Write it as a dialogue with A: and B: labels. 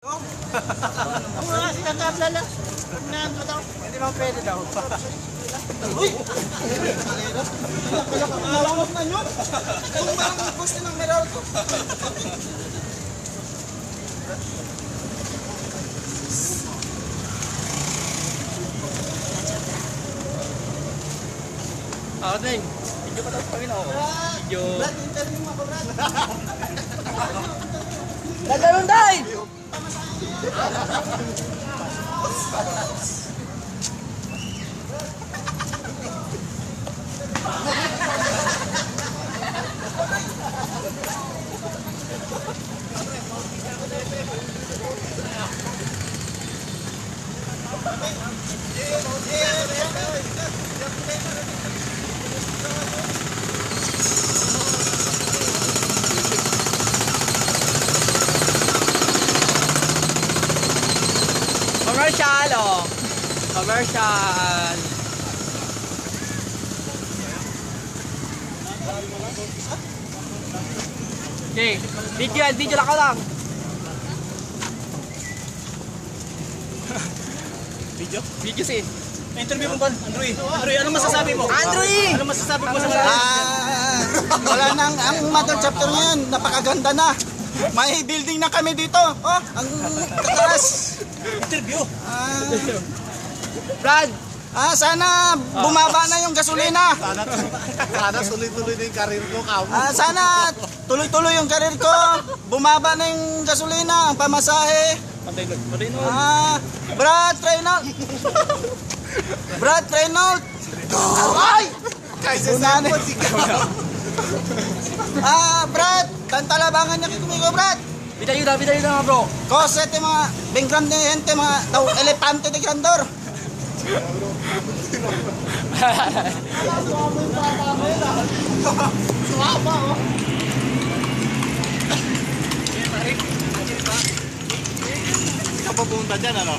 A: Ako nga siya kablala. Nando daw. Hindi ba pwede daw? Uy! Malawak na yun. Kung parang gusto ng meral ko.
B: Ako din. Video pa daw sa Panginoon. Video.
A: Brad, interview mo ako, Brad.
B: Nagkaroon tayo! Commercial, oh. Commercial. Okay, video yan, video lang ka lang.
C: Video?
B: Video si.
C: Interview mo ba, Andrew? Andrew, ano masasabi mo?
B: Andrew!
C: Ano masasabi mo sa mga...
A: Wala nang, ang mother chapter ngayon, napakaganda na. May building na kami dito. Oh, ang tataas.
C: Interview?
B: Brad!
A: Sana bumaba na yung gasolina.
C: Sana tuloy-tuloy na yung karir ko, kamo.
A: Sana tuloy-tuloy yung karir ko. Bumaba na yung gasolina, ang pamasahe.
C: Pantay no.
A: Brad Reynolds. Brad Reynolds. Ay!
C: Kaysa
A: Una
C: sa
A: na.
C: mo, sigaw.
A: Brad, tantalabangan niya kikumigo, Brad.
B: Bitayo na mga bro.
A: Kosete mga benggram ni gente, mga daw elepante de grandor.
C: Ikaw pa pumunta dyan, ano?